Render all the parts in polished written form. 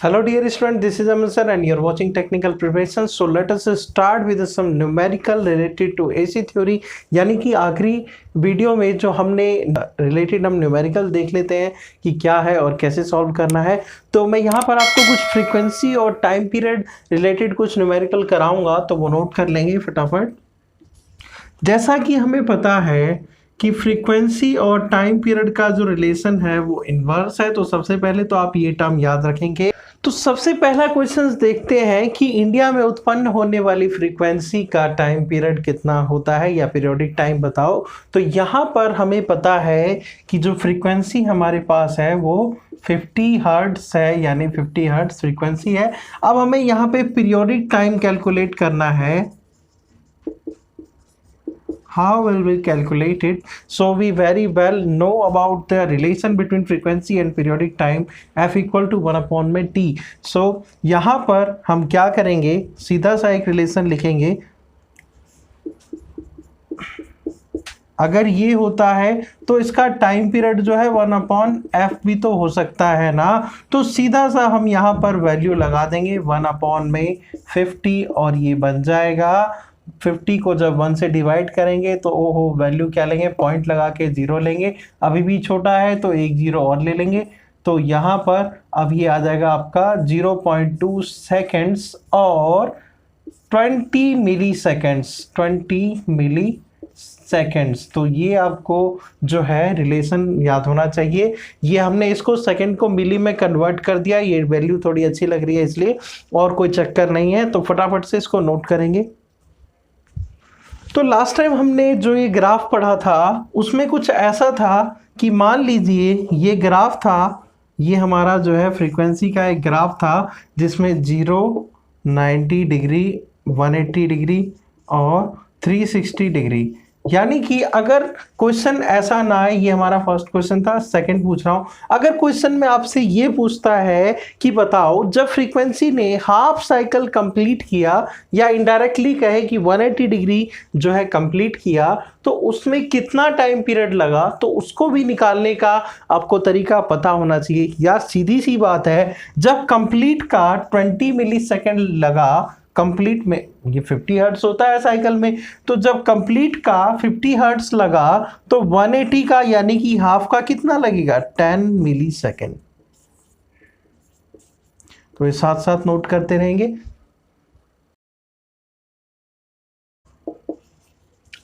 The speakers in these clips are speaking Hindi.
Hello dear student, this is Amin sir and you're watching technical preparation. So let us start with some numerical related to AC theory. यानी कि आखिरी वीडियो में जो हमने रिलेटेड हम न्यूमेरिकल देख लेते हैं कि क्या है और कैसे सॉल्व करना है। तो मैं यहाँ पर आपको कुछ फ्रीक्वेंसी और टाइम पीरियड रिलेटेड कुछ न्यूमेरिकल कराऊंगा, तो वो नोट कर लेंगे फटाफट। जैसा कि हमें पता है कि फ्रीक्वेंसी और टाइम पीरियड का जो रिलेशन है वो इनवर्स है, तो सबसे पहले तो आप ये टर्म याद रखेंगे। तो सबसे पहला क्वेश्चन देखते हैं कि इंडिया में उत्पन्न होने वाली फ्रीक्वेंसी का टाइम पीरियड कितना होता है या पीरियोडिक टाइम बताओ। तो यहाँ पर हमें पता है कि जो फ्रीक्वेंसी हमारे पास है वो 50 हर्ट्ज है, यानी 50 हर्ट्ज फ्रीक्वेंसी है। अब हमें यहाँ पे पीरियोडिक टाइम कैलकुलेट करना है। How will we calculate it? So we very well know about the relation between frequency and periodic time, f equal to 1 upon में t. So यहाँ पर हम क्या करेंगे, सीधा सा एक रिलेशन लिखेंगे। अगर ये होता है तो इसका टाइम पीरियड जो है 1 अपॉन एफ भी तो हो सकता है ना। तो सीधा सा हम यहाँ पर वैल्यू लगा देंगे 1 अपॉन में 50 और ये बन जाएगा 50 को जब 1 से डिवाइड करेंगे तो ओहो वैल्यू क्या लेंगे, पॉइंट लगा के 0 लेंगे। अभी भी छोटा है तो एक 0 और ले लेंगे। तो यहाँ पर अब ये आ जाएगा आपका 0.2 सेकेंड्स और 20 मिली सेकेंड्स, 20 मिली सेकेंड्स। तो ये आपको जो है रिलेशन याद होना चाहिए। ये हमने इसको सेकंड को मिली में कन्वर्ट कर दिया, ये वैल्यू थोड़ी अच्छी लग रही है इसलिए, और कोई चक्कर नहीं है। तो फटाफट से इसको नोट करेंगे। तो लास्ट टाइम हमने जो ये ग्राफ पढ़ा था उसमें कुछ ऐसा था कि मान लीजिए ये ग्राफ था, ये हमारा जो है फ्रीक्वेंसी का एक ग्राफ था जिसमें 0, 90 डिग्री, 180 डिग्री और 360 डिग्री। यानी कि अगर क्वेश्चन ऐसा ना आए, ये हमारा फर्स्ट क्वेश्चन था, सेकंड पूछ रहा हूं। अगर क्वेश्चन में आपसे ये पूछता है कि बताओ जब फ्रीक्वेंसी ने हाफ साइकिल कंप्लीट किया या इनडायरेक्टली कहे कि 180 डिग्री जो है कंप्लीट किया, तो उसमें कितना टाइम पीरियड लगा, तो उसको भी निकालने का आपको तरीका पता होना चाहिए। यार सीधी सी बात है, जब कंप्लीट का 20 मिली सेकेंड लगा, कंप्लीट में ये 50 हर्ट्ज होता है साइकिल में, तो जब कंप्लीट का 50 हर्ट्ज लगा तो 180 का यानी कि हाफ का कितना लगेगा, 10 मिली सेकेंड। तो ये साथ साथ नोट करते रहेंगे।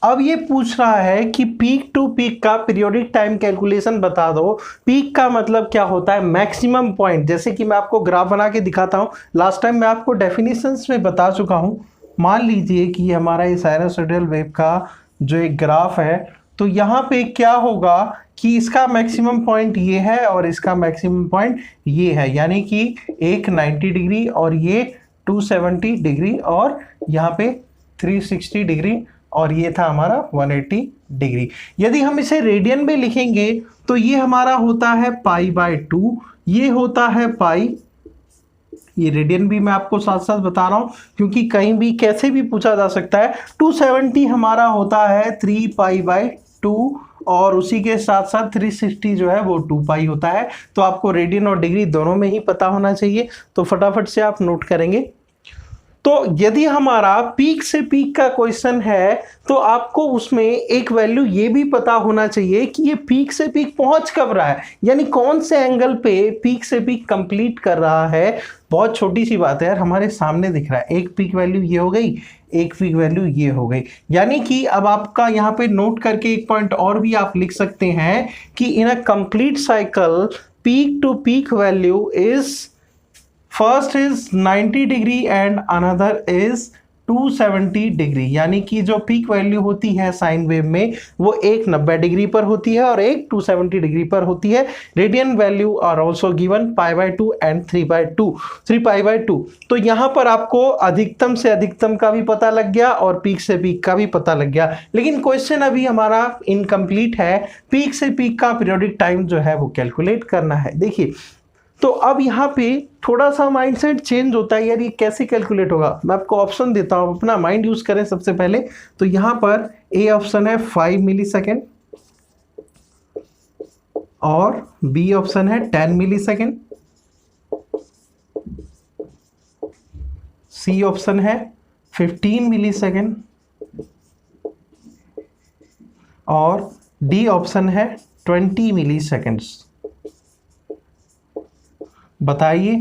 अब ये पूछ रहा है कि पीक टू पीक का पीरियोडिक टाइम कैलकुलेशन बता दो। पीक का मतलब क्या होता है, मैक्सिमम पॉइंट। जैसे कि मैं आपको ग्राफ बना के दिखाता हूँ, लास्ट टाइम मैं आपको डेफिनेशंस में बता चुका हूँ। मान लीजिए कि हमारा ये साइनसॉइडल वेव का जो एक ग्राफ है, तो यहाँ पे क्या होगा कि इसका मैक्सिमम पॉइंट ये है और इसका मैक्सिमम पॉइंट ये है, यानी कि एक 90 डिग्री और ये 270 डिग्री और यहाँ पे 360 डिग्री और ये था हमारा 180 डिग्री। यदि हम इसे रेडियन में लिखेंगे तो ये हमारा होता है π/2, ये होता है पाई। ये रेडियन भी मैं आपको साथ साथ बता रहा हूं क्योंकि कहीं भी कैसे भी पूछा जा सकता है। 270 हमारा होता है 3π/2 और उसी के साथ साथ 360 जो है वो 2π होता है। तो आपको रेडियन और डिग्री दोनों में ही पता होना चाहिए, तो फटाफट से आप नोट करेंगे। तो यदि हमारा पीक से पीक का क्वेश्चन है तो आपको उसमें एक वैल्यू ये भी पता होना चाहिए कि ये पीक से पीक पहुंच कब रहा है, यानी कौन से एंगल पे पीक से पीक कंप्लीट कर रहा है। बहुत छोटी सी बात है यार, हमारे सामने दिख रहा है, एक पीक वैल्यू ये हो गई, एक पीक वैल्यू ये हो गई। यानी कि अब आपका यहाँ पे नोट करके एक पॉइंट और भी आप लिख सकते हैं कि in a complete cycle peak to peak value is first is 90 degree and another is 270 degree. यानी कि जो पीक वैल्यू होती है साइन वेव में वो एक 90 डिग्री पर होती है और एक 270 डिग्री पर होती है। Radian value are also given π/2 and 3π/2। तो यहाँ पर आपको अधिकतम से अधिकतम का भी पता लग गया और पीक से पीक का भी पता लग गया। लेकिन क्वेश्चन अभी हमारा इनकम्प्लीट है, पीक से पीक का पीरियोडिक टाइम जो है वो कैलकुलेट करना है। देखिए, तो अब यहाँ पे थोड़ा सा माइंडसेट चेंज होता है, यार ये कैसे कैलकुलेट होगा। मैं आपको ऑप्शन देता हूँ, अपना माइंड यूज करें सबसे पहले। तो यहाँ पर ए ऑप्शन है 5 मिली सेकेंड और बी ऑप्शन है 10 मिली सेकेंड सी ऑप्शन है 15 मिली सेकेंड और डी ऑप्शन है 20 मिली सेकेंड्स। बताइए,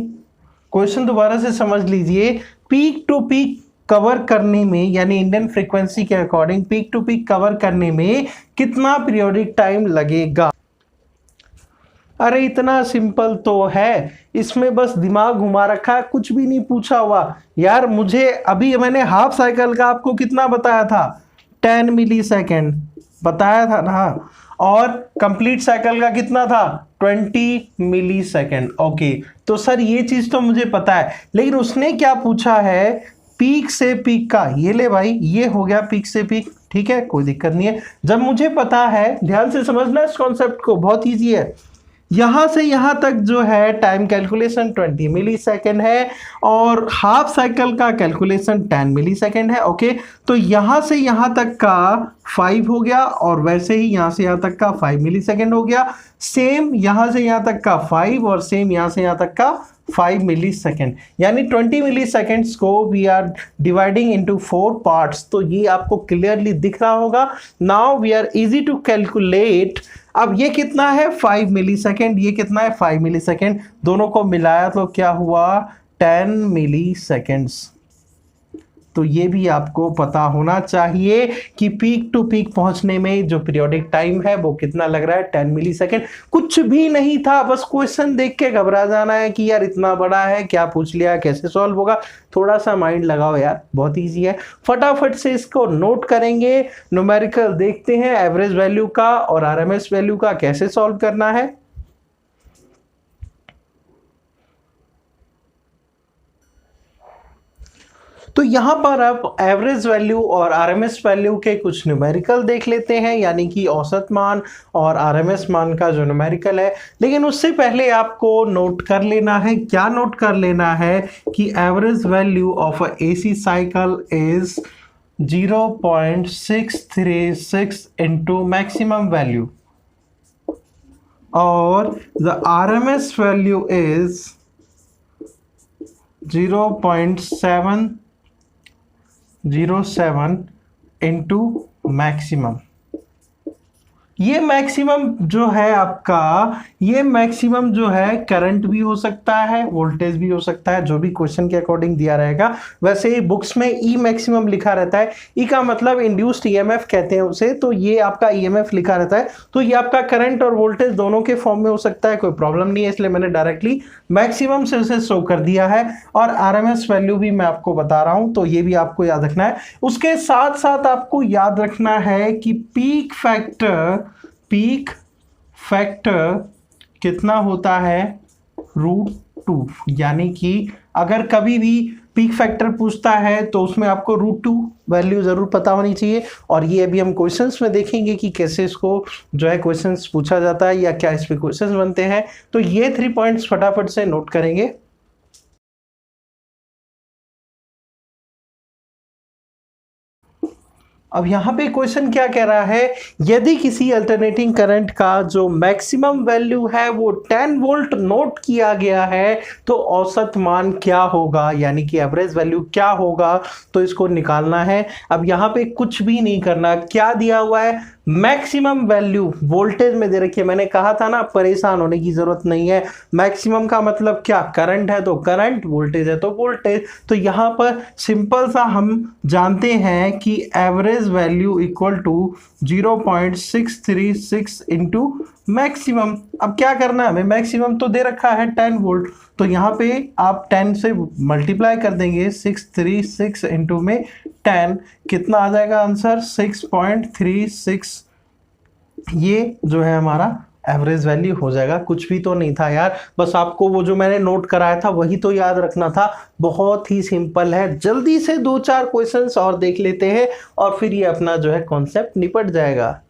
क्वेश्चन दोबारा से समझ लीजिए। पीक टू पीक कवर करने में, यानी इंडियन फ्रीक्वेंसी के according peak to peak cover करने में कितना पीरियोडिक टाइम लगेगा? अरे इतना सिंपल तो है, इसमें बस दिमाग घुमा रखा है, कुछ भी नहीं पूछा हुआ यार। मुझे अभी मैंने हाफ साइकिल का आपको कितना बताया था? 10 मिली सेकेंड बताया था ना, और कंप्लीट साइकिल का कितना था? 20 मिली सेकेंड। ओके, तो सर ये चीज तो मुझे पता है, लेकिन उसने क्या पूछा है? पीक से पीक का। ये ले भाई, ये हो गया पीक से पीक, ठीक है, कोई दिक्कत नहीं है। जब मुझे पता है, ध्यान से समझना इस कॉन्सेप्ट को, बहुत ईजी है। यहां से यहां तक जो है टाइम कैलकुलेशन 20 मिली सेकेंड है, और हाफ साइकिल का कैलकुलेशन 10 मिली सेकेंड है। ओके, तो यहां से यहां तक का 5 हो गया, और वैसे ही यहां से यहां तक का 5 मिली सेकेंड हो गया। सेम यहां से यहां तक का 5, और सेम यहां से यहां तक का 5 मिली सेकेंड, यानी 20 मिली सेकेंड्स को we are dividing into 4 parts. तो ये आपको क्लियरली दिख रहा होगा। Now we are easy to calculate. अब ये कितना है? 5 मिली सेकेंड, ये कितना है? 5 मिली सेकेंड, दोनों को मिलाया तो क्या हुआ? 10 मिली सेकेंड्स। तो ये भी आपको पता होना चाहिए कि पीक टू पीक पहुंचने में जो पीरियोडिक टाइम है वो कितना लग रहा है? 10 मिली सेकेंड। कुछ भी नहीं था, बस क्वेश्चन देख के घबरा जाना है कि यार इतना बड़ा है, क्या पूछ लिया, कैसे सॉल्व होगा। थोड़ा सा माइंड लगाओ यार, बहुत ईजी है। फटाफट से इसको नोट करेंगे। न्यूमेरिकल देखते हैं एवरेज वैल्यू का और आरएमएस वैल्यू का कैसे सॉल्व करना है। तो यहां पर आप एवरेज वैल्यू और आरएमएस वैल्यू के कुछ न्यूमेरिकल देख लेते हैं, यानी कि औसत मान और आरएमएस मान का जो न्यूमेरिकल है। लेकिन उससे पहले आपको नोट कर लेना है, क्या नोट कर लेना है कि average value of a AC cycle is 0.636 into maximum value, और the RMS value is 0.707 into maximum. ये मैक्सिमम जो है आपका, ये मैक्सिमम जो है करंट भी हो सकता है, वोल्टेज भी हो सकता है, जो भी क्वेश्चन के अकॉर्डिंग दिया रहेगा। वैसे ही बुक्स में ई मैक्सिमम लिखा रहता है। ई का मतलब इंड्यूस्ड ईएमएफ कहते हैं उसे, तो ये आपका ईएमएफ लिखा रहता है। तो ये आपका करंट और वोल्टेज दोनों के फॉर्म में हो सकता है, कोई प्रॉब्लम नहीं है, इसलिए मैंने डायरेक्टली मैक्सिमम से उसे शो कर दिया है। और आरएमएस वैल्यू भी मैं आपको बता रहा हूं, तो ये भी आपको याद रखना है। उसके साथ साथ आपको याद रखना है कि पीक फैक्टर कितना होता है? √2। यानी कि अगर कभी भी पीक फैक्टर पूछता है तो उसमें आपको √2 वैल्यू जरूर पता होनी चाहिए। और ये अभी हम क्वेश्चंस में देखेंगे कि कैसे इसको जो है क्वेश्चंस पूछा जाता है या क्या इस पे क्वेश्चंस बनते हैं। तो ये 3 पॉइंट्स फटाफट से नोट करेंगे। अब यहां पे क्वेश्चन क्या कह रहा है? यदि किसी अल्टरनेटिंग करंट का जो मैक्सिमम वैल्यू है वो 10 वोल्ट नोट किया गया है, तो औसत मान क्या होगा, यानी कि एवरेज वैल्यू क्या होगा, तो इसको निकालना है। अब यहां पे कुछ भी नहीं करना, क्या दिया हुआ है? मैक्सिमम वैल्यू वोल्टेज में दे रखी है। मैंने कहा था ना, परेशान होने की जरूरत नहीं है। मैक्सिमम का मतलब क्या? करंट है तो करंट, वोल्टेज है तो वोल्टेज। तो यहां पर सिंपल सा हम जानते हैं कि average value equal to 0.636 into maximum. अब क्या करना है हमें? मैक्सिमम तो दे रखा है 10 वोल्ट, तो यहां पे आप 10 से मल्टीप्लाई कर देंगे। 636 इंटू में 10, कितना आ जाएगा आंसर? 6.36। ये जो है हमारा एवरेज वैल्यू हो जाएगा। कुछ भी तो नहीं था यार, बस आपको वो जो मैंने नोट कराया था वही तो याद रखना था। बहुत ही सिंपल है। जल्दी से 2-4 क्वेश्चंस और देख लेते हैं और फिर ये अपना जो है कॉन्सेप्ट निपट जाएगा।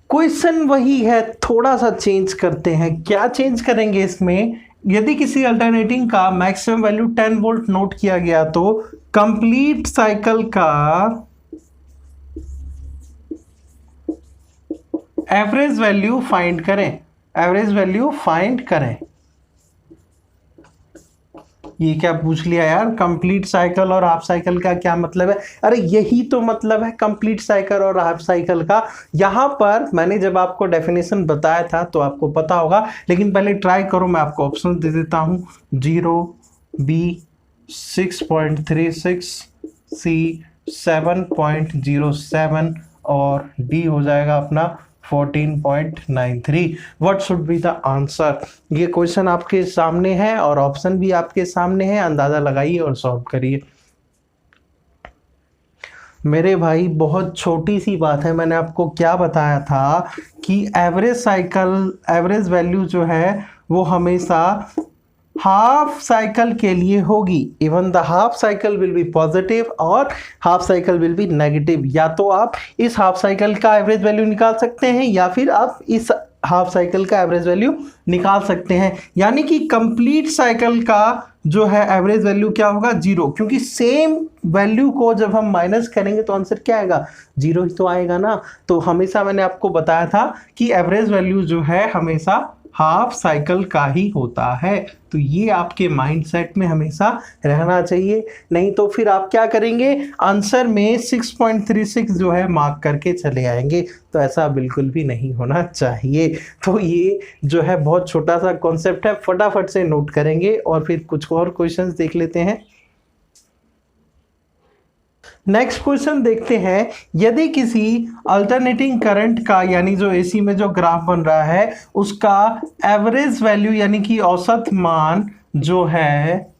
क्वेश्चन वही है, थोड़ा सा चेंज करते हैं। क्या चेंज करेंगे इसमें? यदि किसी अल्टरनेटिंग का मैक्सिमम वैल्यू 10 वोल्ट नोट किया गया तो कंप्लीट साइकिल का एवरेज वैल्यू फाइंड करें। एवरेज वैल्यू फाइंड करें। ये क्या पूछ लिया यार, कंप्लीट साइकिल और हाफ साइकिल का क्या मतलब है? अरे यही तो मतलब है कंप्लीट साइकिल और हाफ साइकिल का। यहाँ पर मैंने जब आपको डेफिनेशन बताया था तो आपको पता होगा, लेकिन पहले ट्राई करो, मैं आपको ऑप्शन दे देता हूँ। 0, B 6.36, C 7.07 और D हो जाएगा अपना 14.93। What should be the answer? ये क्वेश्चन आपके सामने है और ऑप्शन भी आपके सामने है, अंदाजा लगाइए और सॉल्व करिए। मेरे भाई बहुत छोटी सी बात है, मैंने आपको क्या बताया था कि एवरेज साइकिल, एवरेज वैल्यू जो है वो हमेशा हाफ साइकिल के लिए होगी। Even the half cycle will be positive और half cycle will be negative. या तो आप इस हाफ साइकिल का एवरेज वैल्यू निकाल सकते हैं या फिर आप इस हाफ साइकिल का एवरेज वैल्यू निकाल सकते हैं। यानी कि कंप्लीट साइकिल का जो है एवरेज वैल्यू क्या होगा? 0, क्योंकि सेम वैल्यू को जब हम माइनस करेंगे तो आंसर क्या आएगा? 0 ही तो आएगा ना। तो हमेशा मैंने आपको बताया था कि एवरेज वैल्यू जो है हमेशा हाफ साइकिल का ही होता है। तो ये आपके माइंडसेट में हमेशा रहना चाहिए, नहीं तो फिर आप क्या करेंगे, आंसर में 6.36 जो है मार्क करके चले आएंगे। तो ऐसा बिल्कुल भी नहीं होना चाहिए। तो ये जो है बहुत छोटा सा कॉन्सेप्ट है, फटाफट से नोट करेंगे और फिर कुछ और क्वेश्चंस देख लेते हैं। नेक्स्ट क्वेश्चन देखते हैं। यदि किसी अल्टरनेटिंग करंट का, यानी जो एसी में जो ग्राफ बन रहा है, उसका एवरेज वैल्यू यानी कि औसत मान जो है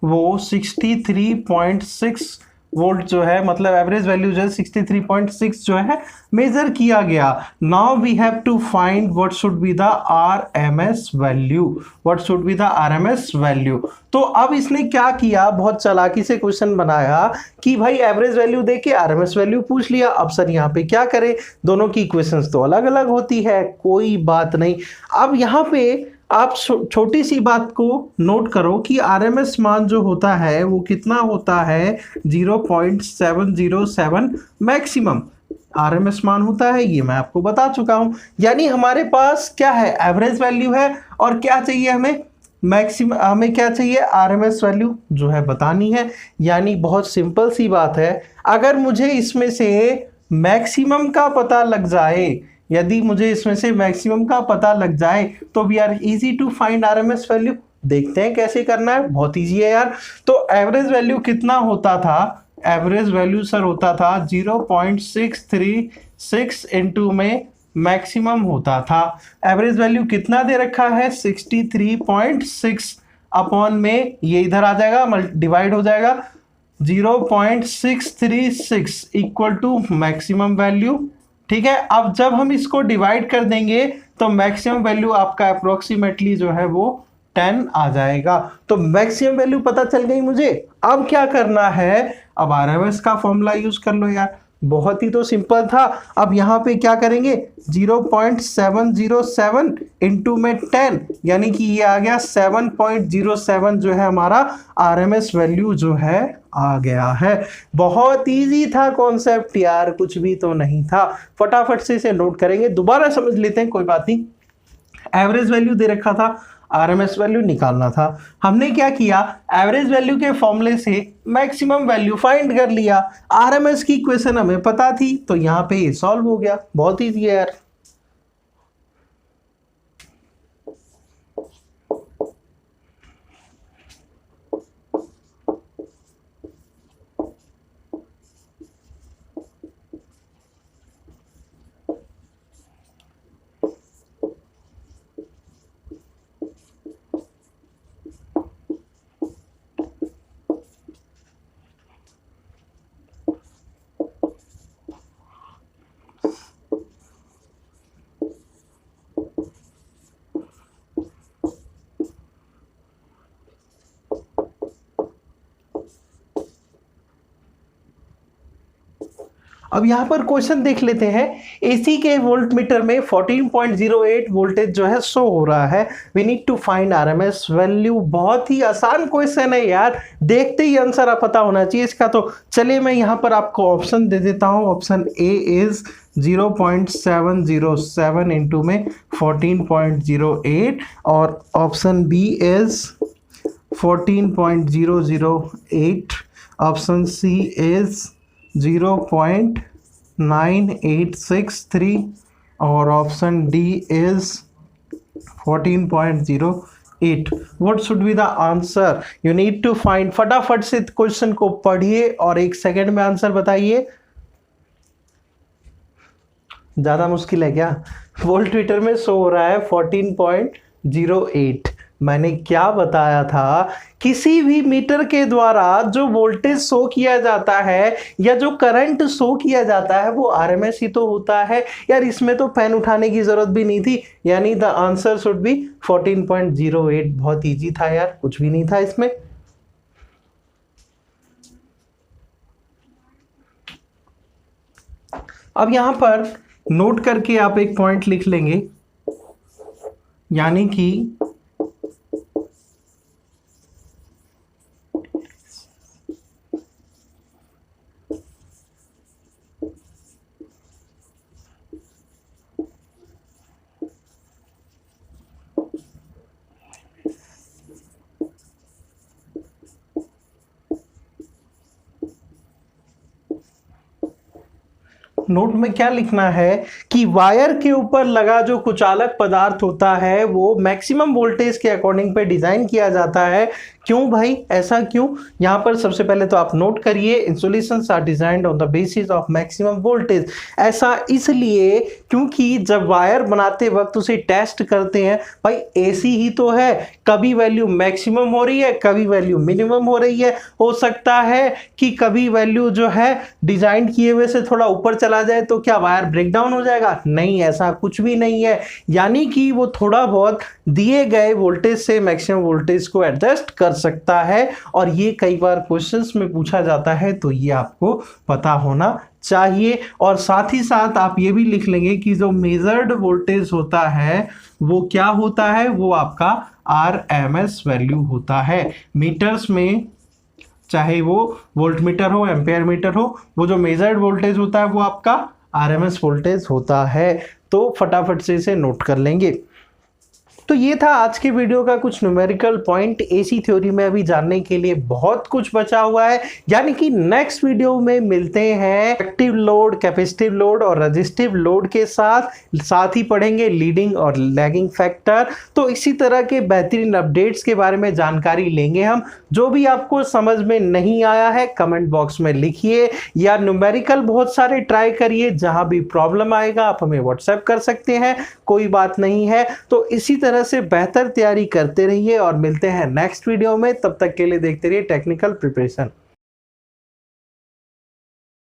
वो 63.6 वोल्ट जो है, मतलब एवरेज वैल्यू जो है 63.6 जो है मेजर किया गया। Now we have to find what should be the RMS value, what should be the RMS value. तो अब इसने क्या किया, बहुत चालाकी से क्वेश्चन बनाया कि भाई एवरेज वैल्यू देके आरएमएस वैल्यू पूछ लिया। अब सर यहाँ पे क्या करें, दोनों की इक्वेशंस तो अलग अलग होती है, कोई बात नहीं। अब यहाँ पे आप छोटी सी बात को नोट करो कि आरएमएस मान जो होता है वो कितना होता है? 0.707 मैक्सिमम आरएमएस मान होता है, ये मैं आपको बता चुका हूं। यानी हमारे पास क्या है, एवरेज वैल्यू है और क्या चाहिए हमें, मैक्सिमम, हमें क्या चाहिए, आरएमएस वैल्यू जो है बतानी है। यानी बहुत सिंपल सी बात है, अगर मुझे इसमें से मैक्सिमम का पता लग जाए, यदि मुझे इसमें से मैक्सिमम का पता लग जाए तो we are easy to find RMS value. देखते हैं कैसे करना है, बहुत इजी है यार। तो एवरेज वैल्यू कितना होता था, एवरेज वैल्यू सर होता था 0.636 इनटू में मैक्सिमम होता था। एवरेज वैल्यू कितना दे रखा है, 63.6 अपॉन में ये इधर आ जाएगा, डिवाइड हो जाएगा 0.636 इक्वल टू मैक्सिमम वैल्यू। ठीक है, अब जब हम इसको डिवाइड कर देंगे तो मैक्सिमम वैल्यू आपका अप्रोक्सीमेटली जो है वो 10 आ जाएगा। तो मैक्सिमम वैल्यू पता चल गई मुझे। अब क्या करना है, अब आरएमएस का फॉर्मूला यूज कर लो यार, बहुत ही तो सिंपल था। अब यहाँ पे क्या करेंगे, 0.707 इंटू में 10, यानी कि ये आ गया 7.07 जो है हमारा आरएमएस वैल्यू जो है आ गया है। बहुत इजी था कॉन्सेप्ट यार, कुछ भी तो नहीं था। फटाफट से इसे नोट करेंगे, दोबारा समझ लेते हैं, कोई बात नहीं। एवरेज वैल्यू दे रखा था, आरएमएस वैल्यू निकालना था। हमने क्या किया, एवरेज वैल्यू के फॉर्मूले से मैक्सिमम वैल्यू फाइंड कर लिया। आरएमएस की इक्वेशन हमें पता थी तो यहाँ पे ये सॉल्व हो गया। बहुत इजी है यार। अब यहाँ पर क्वेश्चन देख लेते हैं। एसी के वोल्ट मीटर में 14.08 वोल्टेज जो है शो हो रहा है। We need to find RMS value. बहुत ही आसान क्वेश्चन है यार, देखते ही आंसर आप पता होना चाहिए इसका। तो चलिए मैं यहाँ पर आपको ऑप्शन दे देता हूँ। ऑप्शन ए इज 0.707 इंटू में 14.08 और option B is 14.008, option C is 0.9863 और option D is 14.08. What should be the answer? You need to find. फटाफट से क्वेश्चन को पढ़िए और 1 सेकेंड में आंसर बताइए। ज़्यादा मुश्किल है क्या? वोल्ट ट्विटर में शो हो रहा है 14.08। मैंने क्या बताया था, किसी भी मीटर के द्वारा जो वोल्टेज शो किया जाता है या जो करंट शो किया जाता है वो आरएमएस ही तो होता है यार। इसमें तो पेन उठाने की जरूरत भी नहीं थी, यानी द आंसर शुड बी 14.08। बहुत इजी था यार, कुछ भी नहीं था इसमें। अब यहां पर नोट करके आप एक पॉइंट लिख लेंगे, यानी कि नोट में क्या लिखना है कि वायर के ऊपर लगा जो कुचालक पदार्थ होता है वो मैक्सिमम वोल्टेज के अकॉर्डिंग पे डिजाइन किया जाता है। क्यों भाई, ऐसा क्यों? यहां पर सबसे पहले तो आप नोट करिए, insulations are designed on the basis of maximum voltage. ऐसा इसलिए क्योंकि जब वायर बनाते वक्त उसे टेस्ट करते हैं, भाई एसी ही तो है, कभी वैल्यू मैक्सिमम हो रही है, कभी वैल्यू मिनिमम हो रही है। हो सकता है कि कभी वैल्यू जो है डिजाइन किए हुए से थोड़ा ऊपर चला जाए तो क्या वायर ब्रेक डाउन हो जाएगा? नहीं, ऐसा कुछ भी नहीं है। यानी कि वो थोड़ा बहुत दिए गए वोल्टेज से मैक्सिमम वोल्टेज को एडजस्ट कर सकता है, और ये कई बार क्वेश्चंस में पूछा जाता है, तो ये आपको पता होना चाहिए। और साथ ही साथ आप ये भी लिख लेंगे कि जो मेजर्ड वोल्टेज होता है वो क्या होता है, वो आपका आरएमएस वैल्यू होता है। मीटर्स में चाहे वो वोल्ट मीटर हो, एम्पेयर मीटर हो, वो जो मेजर्ड वोल्टेज होता है वो आपका आरएमएस वोल्टेज होता है। तो फटाफट से इसे नोट कर लेंगे। तो ये था आज के वीडियो का कुछ न्यूमेरिकल पॉइंट। एसी थ्योरी में अभी जानने के लिए बहुत कुछ बचा हुआ है, यानी कि नेक्स्ट वीडियो में मिलते हैं एक्टिव लोड, कैपेसिटिव लोड और रेजिस्टिव लोड के साथ ही पढ़ेंगे लीडिंग और लैगिंग फैक्टर। तो इसी तरह के बेहतरीन अपडेट्स के बारे में जानकारी लेंगे हम। जो भी आपको समझ में नहीं आया है कमेंट बॉक्स में लिखिए, या न्यूमेरिकल बहुत सारे ट्राई करिए। जहां भी प्रॉब्लम आएगा आप हमें व्हाट्सएप कर सकते हैं, कोई बात नहीं है। तो इसी तरह से बेहतर तैयारी करते रहिए और मिलते हैं नेक्स्ट वीडियो में। तब तक के लिए देखते रहिए टेक्निकल प्रिपरेशन।